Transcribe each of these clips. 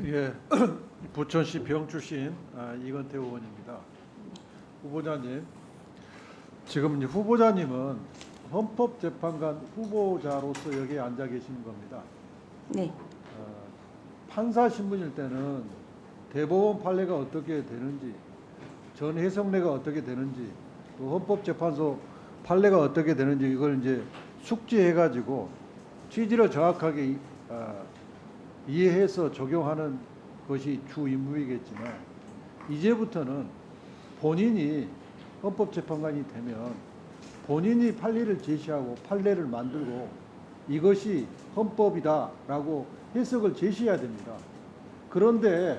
예, 부천시 병 출신 이건태 의원입니다. 후보자님, 지금 이제 후보자님은 헌법재판관 후보자로서 여기에 앉아 계시는 겁니다. 네. 판사 신분일 때는 대법원 판례가 어떻게 되는지, 전 해석례가 어떻게 되는지, 또 헌법재판소 판례가 어떻게 되는지 이걸 이제 숙지해가지고 취지를 정확하게 이해해서 적용하는 것이 주 임무이겠지만, 이제부터는 본인이 헌법재판관이 되면 본인이 판례를 제시하고 판례를 만들고 이것이 헌법이다라고 해석을 제시해야 됩니다. 그런데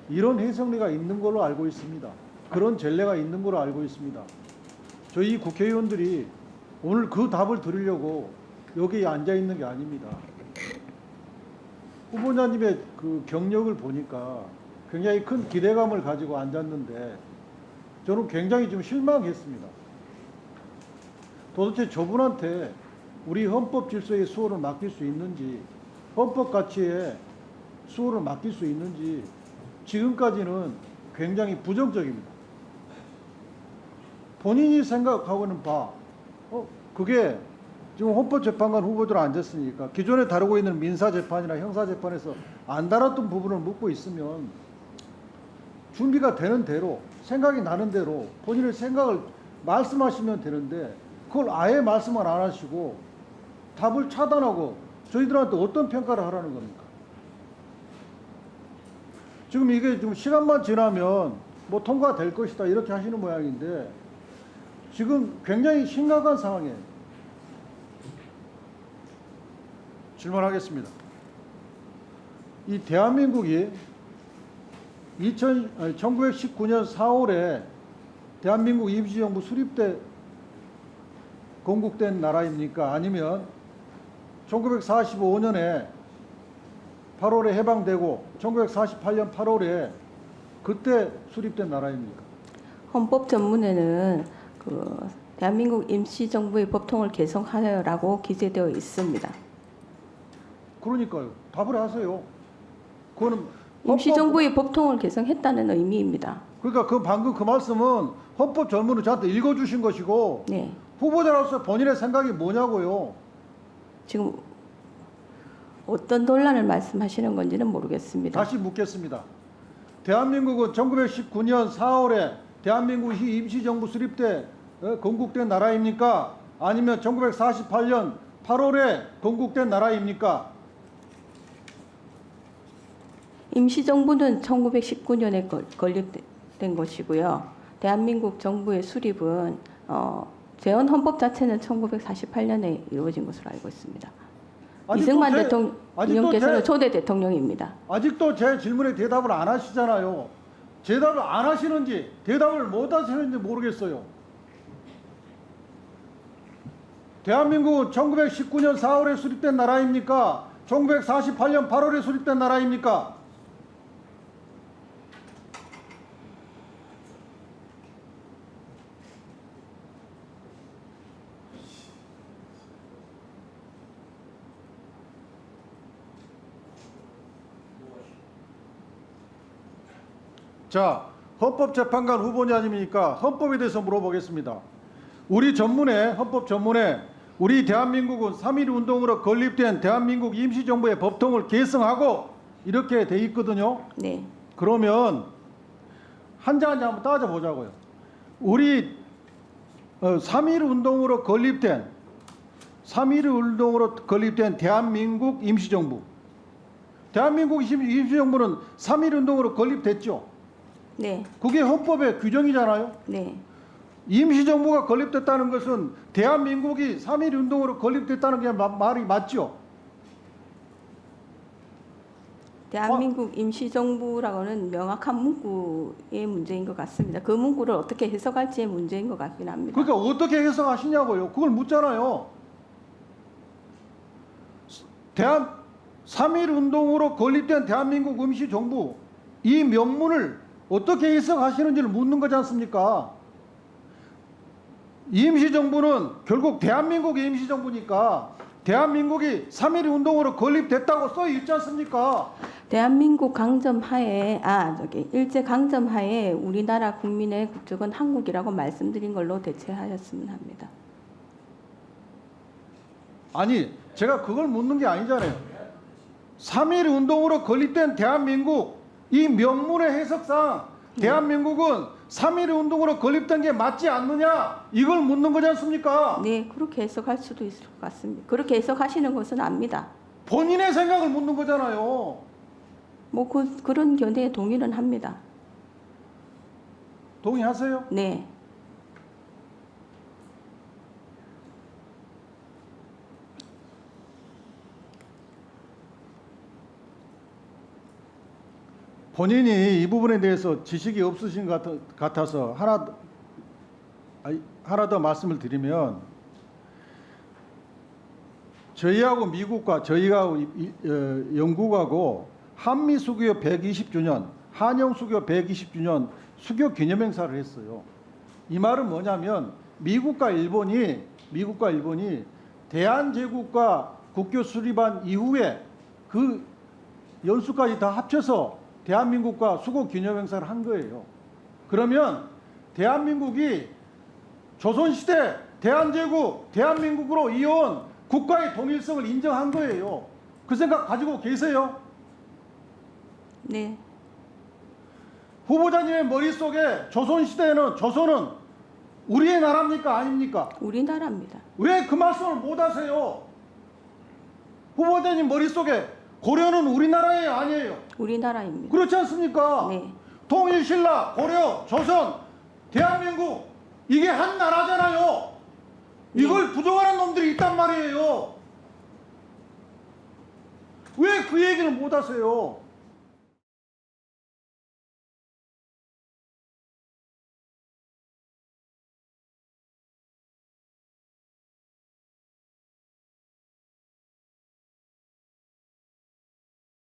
이런 해석례가 있는 걸로 알고 있습니다. 그런 전례가 있는 걸로 알고 있습니다. 저희 국회의원들이 오늘 그 답을 들으려고 여기에 앉아 있는 게 아닙니다. 후보자님의 그 경력을 보니까 굉장히 큰 기대감을 가지고 앉았는데 저는 굉장히 좀 실망했습니다. 도대체 저분한테 우리 헌법 질서의 수호를 맡길 수 있는지, 헌법 가치에 수호를 맡길 수 있는지 지금까지는 굉장히 부정적입니다. 본인이 생각하고는 그게 지금 헌법재판관 후보들 앉았으니까 기존에 다루고 있는 민사재판이나 형사재판에서 안 다뤘던 부분을 묻고 있으면 준비가 되는 대로, 생각이 나는 대로 본인의 생각을 말씀하시면 되는데 그걸 아예 말씀을 안 하시고 답을 차단하고 저희들한테 어떤 평가를 하라는 겁니까? 지금 이게 좀 시간만 지나면 뭐 통과될 것이다 이렇게 하시는 모양인데 지금 굉장히 심각한 상황이에요. 질문하겠습니다. 이 대한민국이 1919년 4월에 대한민국 임시정부 수립 때 건국된 나라입니까? 아니면 1945년에 8월에 해방되고 1948년 8월에 그때 수립된 나라입니까? 헌법 전문에는 대한민국 임시정부의 법통을 개성하여라고 기재되어 있습니다. 그러니까요. 답을 하세요. 그거는 임시정부의 법통을 개성했다는 의미입니다. 그러니까 방금 그 말씀은 헌법 전문을 저한테 읽어주신 것이고 네. 후보자로서 본인의 생각이 뭐냐고요. 지금 어떤 논란을 말씀하시는 건지는 모르겠습니다. 다시 묻겠습니다. 대한민국은 1919년 4월에 대한민국 임시정부 수립 때 건국된 나라입니까? 아니면 1948년 8월에 건국된 나라입니까? 임시정부는 1919년에 건립된 것이고요. 대한민국 정부의 수립은 재헌 헌법 자체는 1948년에 이루어진 것으로 알고 있습니다. 이승만 대통령께서는 초대 대통령입니다. 아직도 제 질문에 대답을 안 하시잖아요. 대답을 안 하시는지 대답을 못 하시는지 모르겠어요. 대한민국은 1919년 4월에 수립된 나라입니까? 1948년 8월에 수립된 나라입니까? 자, 헌법재판관 후보자님이니까 헌법에 대해서 물어보겠습니다. 우리 전문에, 헌법 전문에 우리 대한민국은 3.1운동으로 건립된 대한민국 임시정부의 법통을 개성하고 이렇게 돼 있거든요. 네. 그러면 한자 한번 따져보자고요. 우리 3.1운동으로 건립된 대한민국 임시정부. 대한민국 임시정부는 3.1운동으로 건립됐죠. 네. 그게 헌법의 규정이잖아요. 네. 임시정부가 건립됐다는 것은 대한민국이 3.1운동으로 건립됐다는 게 말이 맞죠? 대한민국 임시정부라고는 명확한 문구의 문제인 것 같습니다. 그 문구를 어떻게 해석할지의 문제인 것 같긴 합니다. 그러니까 어떻게 해석하시냐고요. 그걸 묻잖아요. 3.1운동으로 건립된 대한민국 임시정부, 이 명문을 어떻게 해석하시는지를 묻는 거지 않습니까? 임시정부는 결국 대한민국의 임시정부니까 대한민국이 3.1 운동으로 건립됐다고 써 있지 않습니까? 대한민국 강점하에 일제 강점하에 우리나라 국민의 국적은 한국이라고 말씀드린 걸로 대체하였으면 합니다. 아니, 제가 그걸 묻는 게 아니잖아요. 3.1 운동으로 건립된 대한민국, 이 명문의 해석상 대한민국은 3.1 운동으로 건립된 게 맞지 않느냐, 이걸 묻는 거지 않습니까? 네, 그렇게 해석할 수도 있을 것 같습니다. 그렇게 해석하시는 것은 압니다. 본인의 생각을 묻는 거잖아요. 그런 견해에 동의는 합니다. 동의하세요? 네. 본인이 이 부분에 대해서 지식이 없으신 것 같아서 하나 더 말씀을 드리면, 저희하고 미국과 저희하고 영국하고 한미 수교 120주년, 한영 수교 120주년 수교 기념행사를 했어요. 이 말은 뭐냐면 미국과 일본이 대한제국과 국교 수립한 이후에 그 연수까지 다 합쳐서 대한민국과 수고 기념행사를 한 거예요. 그러면 대한민국이 조선시대 대한제국, 대한민국으로 이어온 국가의 통일성을 인정한 거예요. 그 생각 가지고 계세요? 네. 후보자님의 머릿속에 조선은 우리의 나라입니까? 아닙니까? 우리나라입니다. 왜 그 말씀을 못 하세요? 후보자님 머릿속에 고려는 우리나라에 아니에요. 우리나라입니다. 그렇지 않습니까? 네. 통일, 신라, 고려, 조선, 대한민국, 이게 한 나라잖아요. 이걸 부정하는 놈들이 있단 말이에요. 왜 그 얘기를 못 하세요?